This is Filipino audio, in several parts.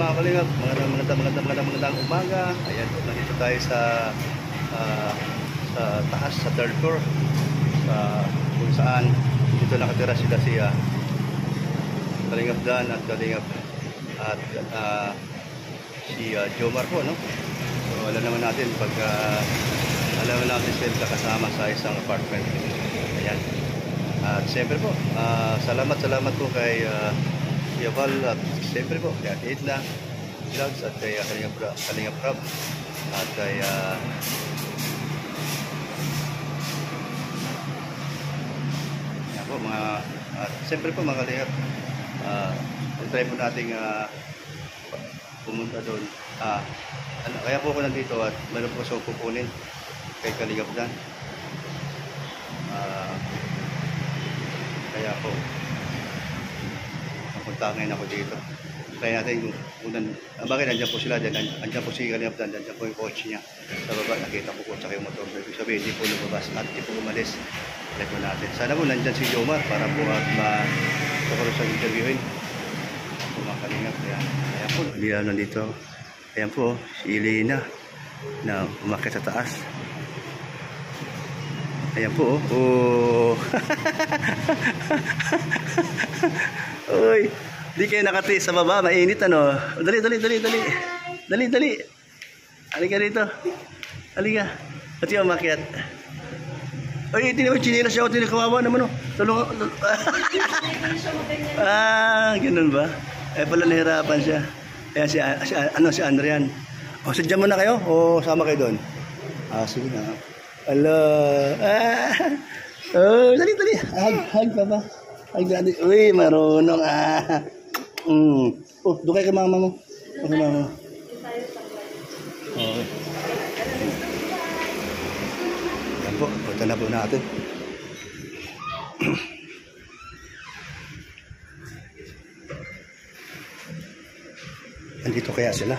mga kalingap, magandang umaga. Ayan po, nandito tayo ah, sa taas, sa third floor, kung saan dito nakatira sila si Kalingap Dan at Kalingap at si Jomar po, no? So alam naman natin sila kasama sa isang apartment. Ayan. At siyempre po, salamat po kay Yaval at siyempre po kay Edna Vlogs at kay Kalingap Prab at kay yan po at siyempre po mga Kalingap, try po nating pumunta doon. Kaya po ako nandito at meron po sa pupunin kay Kalingap Dan. Kaya po napunta ngayon ako dito. Kaya natin bakit nandiyan po sila, nandiyan po si Kalingap Dan, nandiyan po yung coach niya sa baba. Nakita ko po sa yung motor, ibig sabihin hindi po lumabas at hindi po umalis. Try po natin, sana po nandiyan si Jomar para po at magkaroon sa interviewin po mga Kalingap. Kaya po hindi lang nandito. Ayan po si Elena na umakyat sa taas. Ayan po, oh. Uy, di kayo nakatiis sa baba, mainit ano. Dali. Halika dito. Halika. At yung umakyat. Ay, hindi naman chinilas siya ako, tinikawawa naman oh. Tulungan. Ganun ba? Pala nahirapan siya. Ayan si Andrian. O, sadya mo na kayo? O, sama kayo doon? Sige na. Hello. Oh, dali. Hug papa. Hug daddy. Uy, marunong Oh, doon kayo kay mama mo. Okay, mama mo. Okay. Yan po, punta na po natin. Andito kaya sila?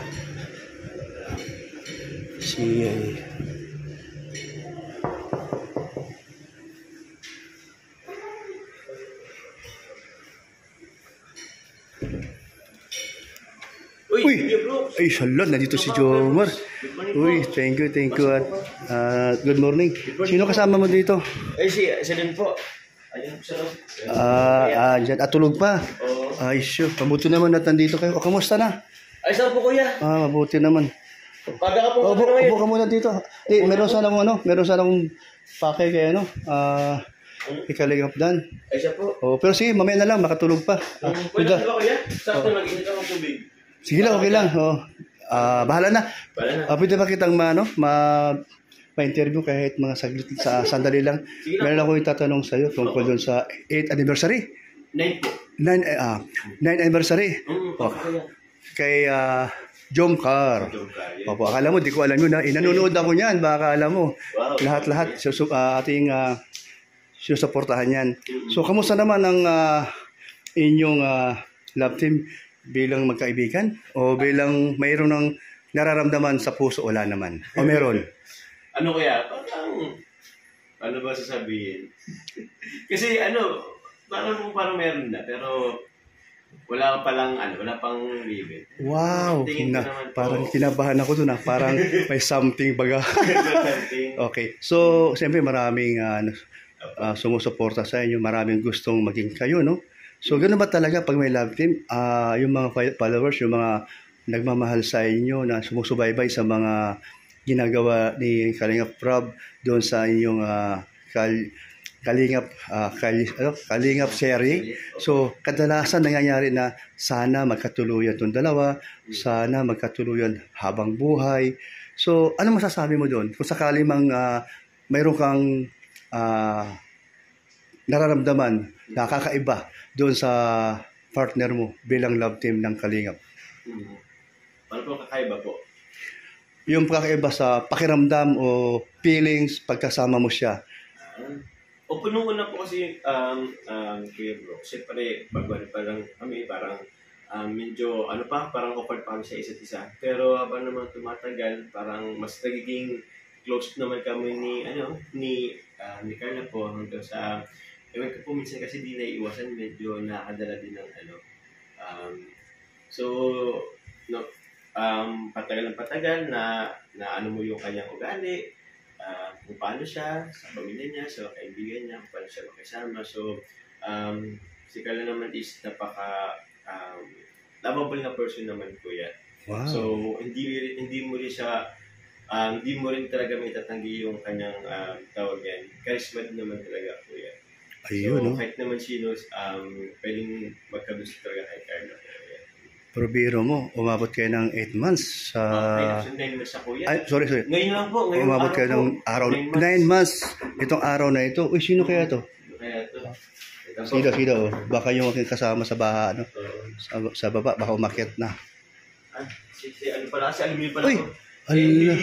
Uy, ay salon, nandito si Jomar. Uy, thank you at good morning. Sino kasama mo dito? Siya din po. Ayun po siya. Dyan, tulog pa. Ay, sure. Mabuti naman at nandito kayo. Kamusta na? Ay, saan po kuya? Mabuti naman. Paga ka po. Upo ka muna dito. Meron sana akong pake kay Kalingap Dan. Ay, siya po. Pero sige, mamaya na lang, makatulog pa. Kuya, kuya? Sakto, mag-init ako ng tubig. Sige lang, okay lang. Bahala na. Pwede ba kitang ma-interview kahit mga saglit sandali lang? Meron ako itatanong sa iyo tungkol doon sa 8th anniversary. 9 po. 9th anniversary. Kay Jomcar. Opo, akala mo, di ko alam yun. Nanonood ako niyan. Baka alam mo. Lahat-lahat ating sinusuportahan yan. So, kamusta naman ang inyong love team? Bilang magkaibigan? O bilang mayroon ng nararamdaman sa puso? Wala naman. O meron? Ano kaya? Ano ba sasabihin? Kasi parang meron na. Pero wala pang limit. Wow! Parang kinabahan ako doon. Parang may something baga. Okay. So, siyempre maraming sumusuporta sa inyo. Maraming gustong maging kayo, no? So, gano'n ba talaga pag may love team? Yung mga followers, yung mga nagmamahal sa inyo na sumusubaybay sa mga ginagawa ni Kalingap Prab doon sa inyong Kalingap series. So, kadalasan nangyayari na sana magkatuluyan itong dalawa, sana magkatuluyan habang buhay. So, ano masasabi mo doon? Kung sakali mang mayroon kang nararamdaman, nakakaiba doon sa partner mo bilang love team ng Kalingap. Ano po kakaiba po? Yung kakaiba sa pakiramdam o feelings pagkasama mo siya. O punong-una po kasi Kuya Bro. Siyempre, parang kami, parang medyo parang awkward pa kami sa isa't isa. Pero habang naman tumatagal, parang mas nagiging close naman kami ni Carla po hanggang sa ewan ko po minsan kasi di naiiwasan, medyo nakadala din ng so no, patagal ng patagal na ano mo yung kanyang ugali, kung paano siya, sa pamilya niya, sa kaibigan niya, kung paano siya makisama. So, si Carla naman is lovable na person naman po yan. Wow. So, hindi mo rin siya, hindi mo rin talaga may tatanggi yung kanyang tawag yan. Charisma din naman talaga po yan. Ayun, so, no? kahit naman sino, pwedeng magkagusto talaga kay Carla. Pero biro mo, umabot kayo ng 8 months sa... 9 months na po yan. Ay, sorry. Ngayon lang po. Ngayon Umabot kayo ng araw. 9 months. Itong araw na ito. Uy, sino kaya to? Kaya ito. Sino. Baka yung aking kasama sa baha, ano? Sa baba, baka umakyat na. Ano pala? Si Alumin pala Uy! po. Ala.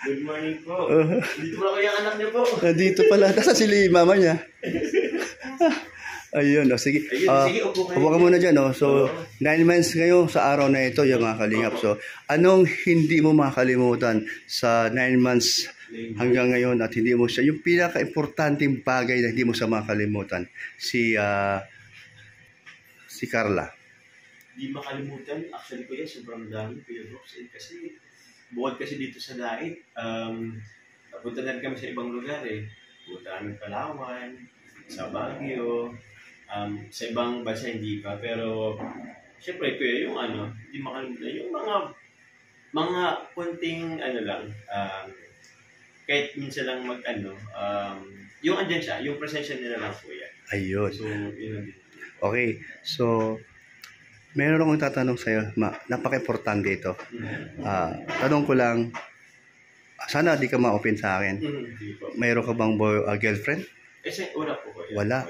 Good morning po. Dito pala kayo ang anak niyo po. Dito pala. Nasa sili mama niya. Ayun, sige. Sige, upo kayo. Upo ka muna dyan, no? So, 9 months ngayon sa araw na ito, yung mga kalingap. So, anong hindi mo makalimutan sa 9 months hanggang ngayon at hindi mo siya, yung pinaka-importanting bagay na hindi mo siya makalimutan, si Carla? Hindi makalimutan. Actually, kuya, sobrang dami, Kuya Brooks. Kasi, bukod kasi dito sa diet, napunta na rin kami sa ibang lugar eh. Punta kami Palawan, sa Baguio, sa ibang bansa hindi pa. Pero, syempre, kuya, yung hindi makalimutan, yung mga konting, lang, kahit minsan lang yung andyan siya, yung presensya nila lang po yan. Ayun. So, yun din. Okay. So, meron akong tatanong sa'yo. Napaka-importante ito. Tanong ko lang, sana di ka ma-open sa akin. Mayroon ka bang girlfriend? Wala po. Wala.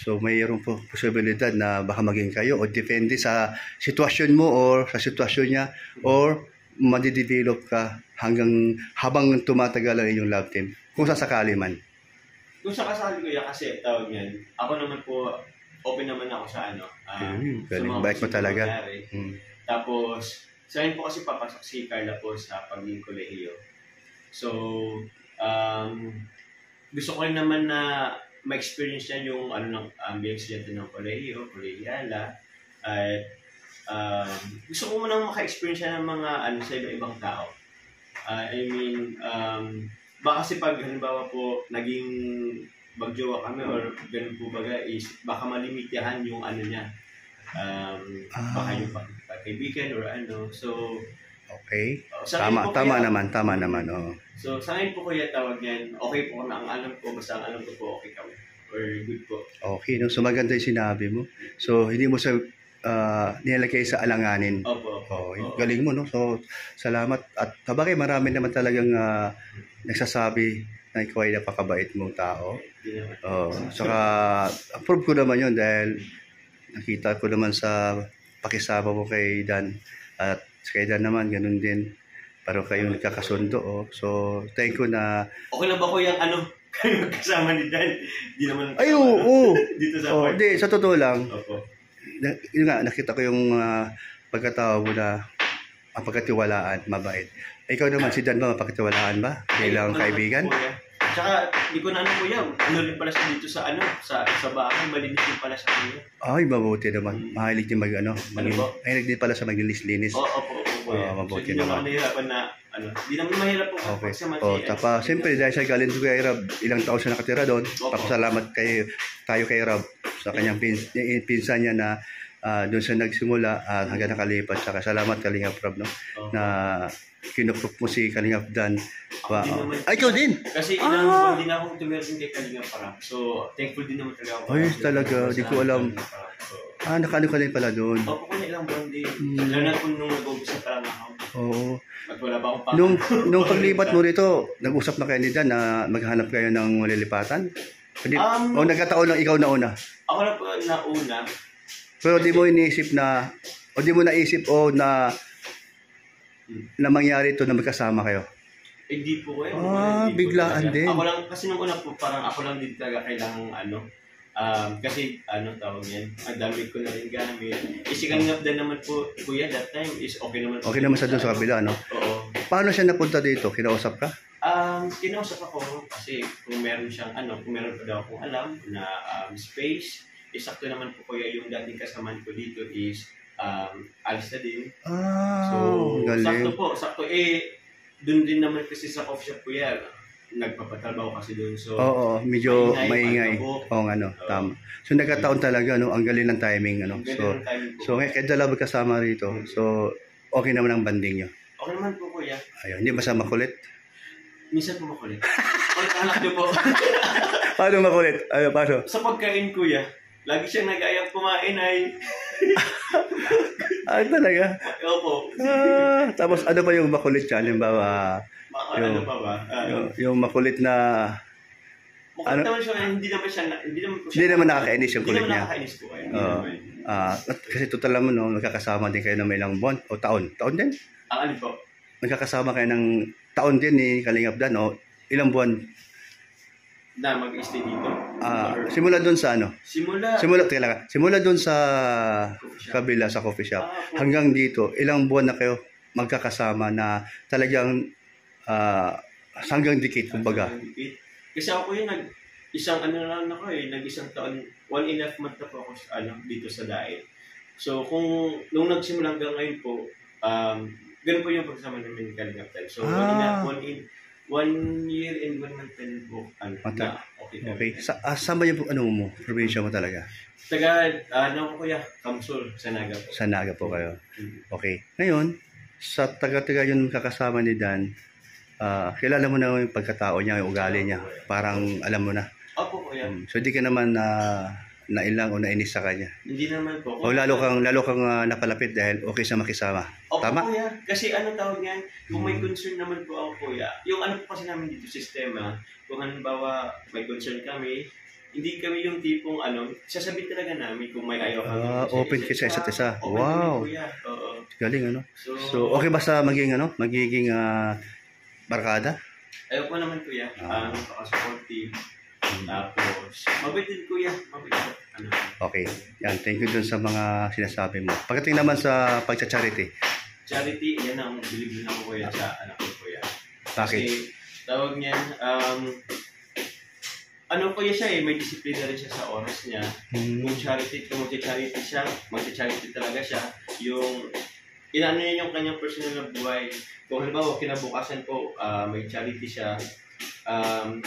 So, mayroon po posibilidad na baka maging kayo o depende sa sitwasyon mo or sa sitwasyon niya or madidevelop ka habang tumatagal ang inyong love team. Kung sasakali man. Kung sakasali ko yan, kasi tawag yan, ako naman po, open naman ako sa Galing, bait mo talaga. Tapos, sa akin po kasi papasok si Carla po sa pagiging kolehiyo. So, gusto ko rin naman na ma-experience niya yung being estudyante ng kolehiyo, kolehiyala. At gusto ko munang maka-experience siya ng mga sa iba-ibang tao. Baka kasi pag halimbawa po naging magjowa kami or ganun po baga is baka malimitahan yung niya. Baka yung pagkaibigan or So, okay. Tama naman. Oh. So, sa akin po kuya tawag yan, okay po na ang alam ko, basta ang alam ko po okay kami. Or good po. Okay, no? So maganda yung sinabi mo. So, hindi mo sa nilagay sa alanganin. Opo. Galing mo, no? So, salamat. At kabagay, marami naman talagang nagsasabi na ikaw ay napakabait mong tao. Saka, approve ko naman yun dahil nakita ko naman sa pakisama mo kay Dan. At kay Dan naman, ganun din. Pero kayo nagkakasundo. Oh. So, thank you na... Okay lang ba ko yung kayo kasama ni Dan? Di naman... Ay, oo. Dito sa part. Hindi, sa totoo lang. Opo. Yun nga, nakita ko yung pagkatao mo na mapagkatiwalaan, mabait. Ikaw naman, si Dan ba, mapagkatiwalaan ba? Bilang kaibigan? Tsaka, di ko na kuya, rin pala siya dito sa sa bahay, malinis din pala sa kanya. Ay, mabuti naman. Mahilig din mahilig din pala sa maglinis-linis. Opo, mabuti so, naman. Di naman mahirap po. Okay. Tapa, siyempre, dahil siya galing kay Rob, ilang taon siya nakatira doon. Papasalamat tayo kay Rob sa kanyang pinsan niya na doon siya nagsimula at hanggang nakalipat siya. Salamat Kalingap Rob, no? Na kinukup mo si Kalingap Dan. Ay, ikaw din! Kasi ilang buwan din akong tumirasin kay Kalingap Parang. So, thankful din naman talaga ako. Ay, talaga. Di ko alam. Nakano ka din pala doon. Opo ko na ilang buwan din. Lalo na kung nung nag-umpisa pa lang ako. Oo. At wala pa akong pangalan. Nung paglipat mo rito, nag-usap na kayo ni Dan na maghanap kayo ng malilipatan? O nagkataon lang ikaw na una? Ako na po nauna. Pero di mo iniisip na, o di mo naisip na mangyari ito na magkasama kayo? Hindi po kayo. Biglaan din. Ako lang, kasi nung una po, parang ako lang din talaga kailangan kasi tawag yan, ang dami ko na rin gamit. Si Kalingap din naman po, kuya, that time is okay naman. Okay naman sa doon sa kabila, no? Oo. Paano siya napunta dito? Kinausap ka? Kinausap ako kasi kung meron siyang kung meron pa daw akong alam na space, sakto naman po kuya yung dating kasamaan ko dito is alis na din. So, galing. sakto. Doon din naman kasi sa coffee shop ko yan. Nagpapatrabaho kasi doon. So, Oo, medyo maingay. pagkabok. Oo, tama. So, nagkataon talaga, no? Ang galing ng timing, ano? Ganun ang timing po. So, kahit dalawa kasama rito, so, okay naman ang banding nyo. Okay naman po, kuya. Ayun, hindi ba sa makulit? Minsan po makulit. Kulit anak niyo po. Paano makulit? Paano? Sa pagkain, kuya, lagi siyang nag-ayang kumain ay. Talaga? Opo. Tapos, ano pa yung makulit siya? Halimbawa, Ano pa ba? yung makulit na, Mukhang naman siya, hindi naman nakakainis yung kulit Hindi naman niya. nakakainis po kayo. Kasi total naman, no, magkakasama din kayo ng may ilang buwan o taon. Taon din? Ano po? Magkakasama kayo ng taon din ni Kalingap Dan o ilang buwan? Na mag-stay dito? Simula doon sa ano? Simula doon sa kabila sa coffee shop. Hanggang dito, ilang buwan na kayo magkakasama na talagang hanggang dikit, kumbaga. Kasi ako yun, isang taon, 1.5 month na po ako dito sa Daet. So, nung nagsimula hanggang ngayon po, ganun po yung pagsama namin ni Kalingap Dan. So, 1 year and 1 month din po. Okay. Saan ba yung probinsya mo talaga? Kuya, Kamsul, sa Naga po. Sa Naga po kayo. Okay. Ngayon, sa taga-taga yung kakasama ni Dan, kilala mo na yung pagkatao niya, yung ugali niya. Parang alam mo na. Opo, kuya. So, di ka naman nailang o nainis sa kanya. Hindi naman po. O lalo kang napalapit dahil okay sa makisama. Opo, Tama? kuya. Kasi tawag niyan, kung may concern naman po ako, kuya, yung po kasi namin dito sistema, kung halimbawa may concern kami, hindi kami yung tipong sasabihin talaga namin kung may ayaw kami. Open kayo sa isa't isa. Open Wow. kami, kuya. Oo. Galing, ano? So, okay ba sa magiging barkada? Ayaw po naman, kuya. Napaka-supportive. Tapos, mabait din, kuya. Mabait po. Okay. Yan, thank you dun sa mga sinasabi mo. Pagdating naman sa pagcha-charity. Charity, yan ang bilib din ako, kuya, sa anak ko, kuya. Bakit? Kasi, tawag niyan, kuya siya may disiplina rin siya sa oras niya. Kung magcha-charity siya, magcha-charity talaga siya. Yung, niya yung kanyang personal na buhay. Kung halimbawa, kinabukasan po, may charity siya,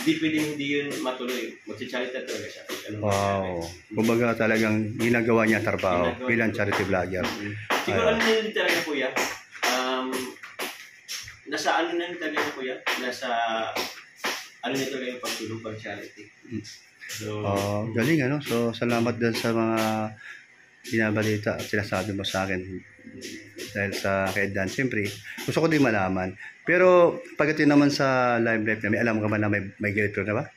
di pwedeng hindi yun matuloy. Magcha-charity talaga siya. Wow. Kumbaga talagang ginagawa niya trabaho bilang charity vlogger. Siguro na yun talaga, kuya. Nasa na yun talaga, kuya. Nasa na talaga yung pagtulong pag charity. So, galing, ano? So, salamat din sa mga binabalita at sinasabi mo sa akin dahil sa kay Dan. Siyempre, gusto ko din malaman. Pero pagdating naman sa live namin, alam ka ba na may girlfriend na ba?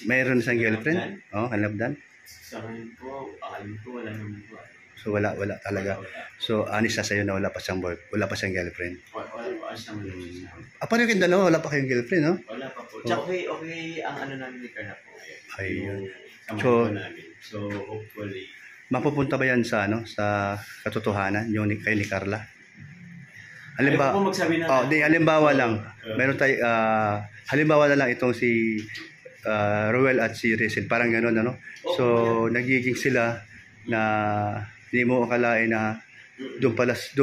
Mayroon isang girlfriend? Kalingap Dan? Sa akin po, alam ko wala naman po. So wala talaga. So honest na sa'yo na wala pa siyang girlfriend. Wala po, alis naman po siya. Paano kayong dalawa? Wala pa kayong girlfriend, no? Wala pa po. Tsaka okay ang namin ni Carla po ngayon. Ayun. So, namin. So hopefully, mapupunta ba yan sa katotohanan yung kay ni Carla? Halimbawa, po magsabi na. Halimbawa lang. Meron tayo halimbawa na lang itong si Ruel at si Rizel, parang gano'n, ano? So nagiging sila na hindi mo akalain na doon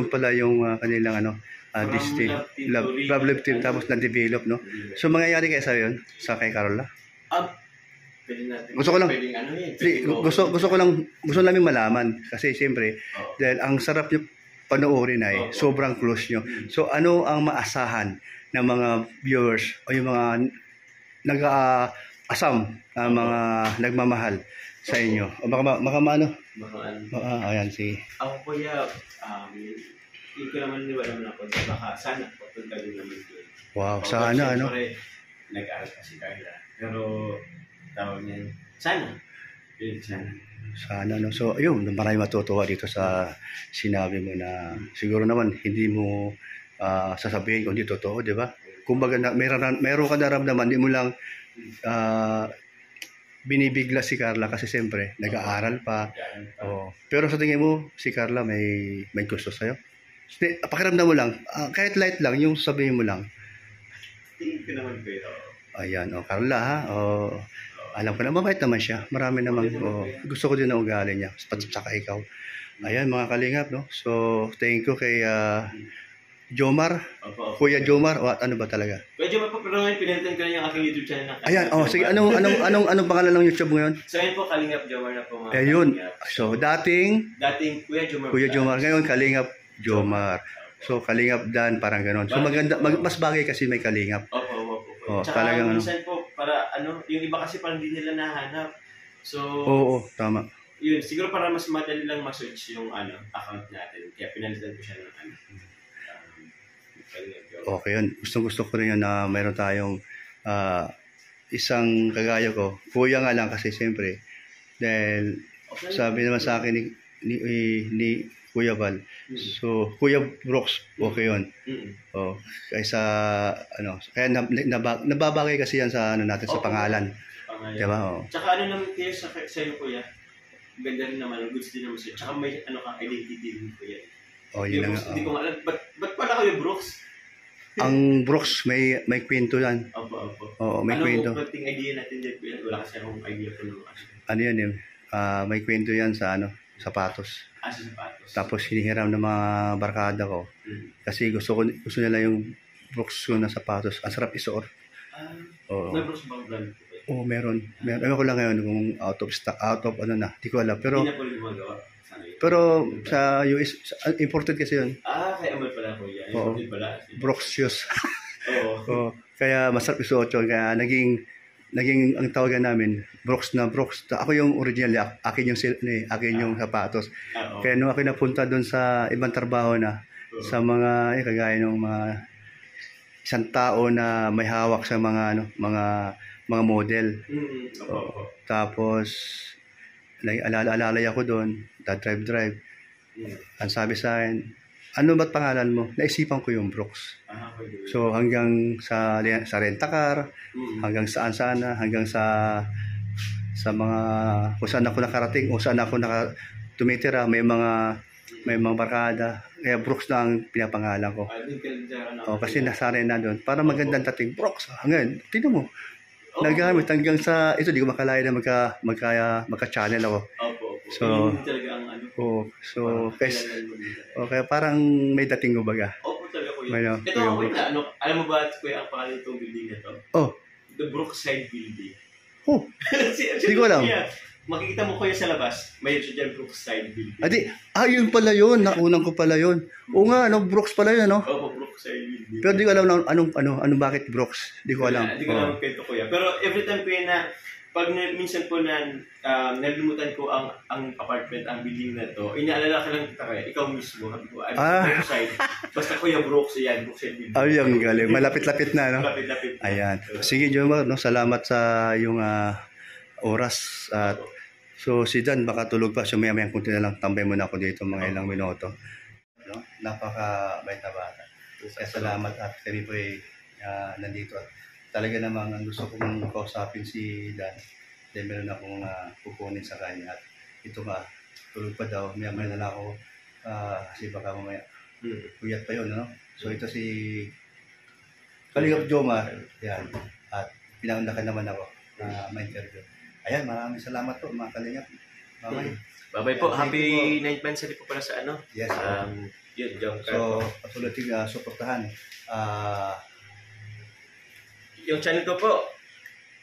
pala yung kanilang this team, love team, tapos na-develop, no? So mangyayari kaya sa yun sa kay Carla? Gusto ko lang gusto namin malaman kasi siyempre dahil ang sarap yung panoorin ay sobrang close nyo. So ano ang maasahan ng mga viewers o yung mga nag-aasam mga nagmamahal sa inyo? O ayan si ako, kuya, hindi ko naman naman ako baka sana papunta din naman doon. Wow, sana, ano? Nag-aaral pa si Carla. Pero tawag niyan, sana. Sana, no? So, ayun, marami matutuwa dito sa sinabi mo na siguro naman hindi mo sasabihin kung di totoo, di ba? Kumbaga, meron ka naramdaman, di mo lang binibigla si Carla kasi siyempre, nag-aaral pa. Pero sa tingin mo, si Carla may gusto sa'yo? Pakiramdam mo lang, kahit light lang, yung sabihin mo lang. Tingin ko naman po ito. Ayan, Carla, ha? Alam ko na, mabait naman siya. Marami naman, gusto ko din na ugali niya. Tsaka ikaw. Ayan mga kalingap, no? So, thank you kay Jomar. Opo. Kuya Jomar, o ano ba talaga? Medyo mapapiro ngayon, pinalitan ko na yung aking YouTube channel ng Ayan, oh, sige, anong pangalan ng YouTube mo ngayon? So, yun po, Kalingap Jomar na po mga Ayun. Kalingap. So, dating Dating Kuya Jomar. Kuya Jomar, ngayon Kalingap Jomar. So, Kalingap Dan, parang ganon. So, maganda, mas bagay kasi may Kalingap. Opo. Oh, Tsaka talagang minsan po, para yung iba kasi parang hindi nila nahanap. So, Oo, tama. yun, siguro para mas madali lang ma-search yung account natin. Kaya pinalitan ko siya ng Kalingap Jomar. Okay yun. Gusto ko rin yun na mayroon tayong isang kagaya ko. Kuya nga lang kasi siyempre. Dahil Okay. sabi naman sa akin ni Kuya Val. So, Kuya Brooks, okay yun. Oh, kaysa kaya nababagay kasi yan sa natin sa pangalan. Pangalan. Diba? Oh. Tsaka naman kayo sa iyo, Kuya. Ganda rin naman, goods din naman sa'yo. Tsaka may identity din, Kuya. Oh, yun lang. Hindi ko nga alam. Ba't pala kayo Brooks? Ang Brooks may kwento yan. Opo. Oo, may kwento. Ano ang idea natin dyan, Kuya? Wala kasi akong idea po nung Ano yan eh? May kwento yan sa sapatos. sa sapatos. Tapos hinihiram ng mga barkada ko. Kasi gusto nila yung Brooks ko na sapatos. Ang sarap isuot. Oo. May Brooks bang brand? Oo, meron. Ewan ko lang ngayon kung out of stock, di ko alam. Pero Hindi na po rin gumagawa. Sana yun. pero sa US, imported kasi yun. Kaya amal pala, Kuya. Oo. Imported pala. Brooks shoes. Oo. Oo. Kaya masarap isuot yun. Kaya naging ang tawagan namin, Brooks na Brooks. Ako yung original, akin yung sapatos. Oo. Kaya nung ako napunta doon sa ibang trabaho na, sa mga, kagaya ng mga isang tao na may hawak sa mga model. Opo. Tapos, alalay ako doon, drive. Ang sabi sa akin, ano ba't pangalan mo? Naisipan ko yung Brooks. Okay. So hanggang sa rent-a-car, hanggang saan na, hanggang sa mga kung saan ako nakarating o saan ako tumitira, may mga barkada. Kaya Brooks na ang pinapangalan ko. Kasi nasanay na doon. Para magandang dating Brooks. Hanggang, tingnan mo. Nagamit hanggang sa, ito di ko makalaya na magka-channel ako. Opo. So, talaga ang kaya parang may dating baga. Opo talaga, Kuya. May, Ito ako na, alam mo ba, Kuya, ang pangalan itong building na to? Oh. The Brookside Building. Oh. Hindi ko alam. Makikita mo, Kuya, sa labas, may dyan Brookside Building. Yun pala yun. Nakunan ko pala yun. Oo nga, Brooks pala yun, no? Opo, Brookside Building. Pero di ko alam anong bakit Brooks. Di ko alam. Hindi ko alam kwento, Kuya. Pero every time, Kuya, na pag minsan po na nalimutan ko ang apartment, ang building na to, inaalala ka lang kita, Kuya, ikaw mismo. Sabi ko, Brookside. Basta Kuya Brooks, yan, Brookside Building. Ang galing. Malapit-lapit na, no? Malapit-lapit na. Ayan. Sige, Jomar, no? Salamat sa yung oras. At so, si Dan, baka tulog pa. So, maya-maya kunti na lang. Tambay muna ako dito mga ilang minuto. No? Napaka-bait na bata. Kaya salamat at kami po nandito. Talaga namang ang gusto kong kausapin si Dan. Dahil meron akong kukunin sa kanya. At ito nga, tulog pa daw. Maya-maya na lang ako. Kasi baka mamaya kuyat pa yun, no? So, ito si Kalingap Jomar. Yan. At pinangundakan naman ako na ma-interview. Ayan, maraming salamat po mga Kalingap. Bye-bye po. Happy 9th anniversary po pala sa Yes. Yun, John. So, patuloy suportahan. Yung channel ko po,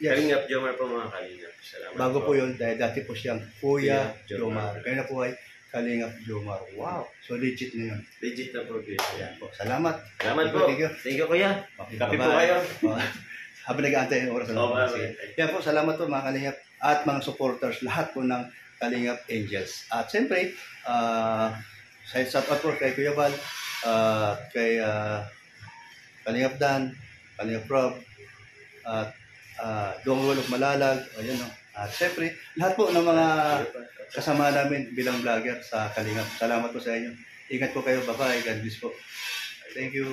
Yes. Kalingap Jomar po mga Kalingap. Salamat Bago po yun, dahil dati po siyang Kuya Jomar. Jomar. Kaya na po ay Kalingap Jomar. Wow! So, legit na yun. Legit na po. Ayan po. Salamat. Salamat po. Thank you. Thank you, Kuya. Okay, Kape po bye-bye. kayo. Habang nag-aantay yung oras na bye-bye. Yan po, salamat po mga Kalingap at mga supporters, lahat po ng Kalingap Angels. At siyempre, sa shout out po kay Kuya Val, kay Kalingap Dan, Kalingap Rob, at Dongolok Malalag, ayan o. At siyempre, lahat po ng mga kasama namin bilang vlogger sa Kalingap. Salamat po sa inyo. Ingat po kayo. Bye-bye. God bless po. Thank you.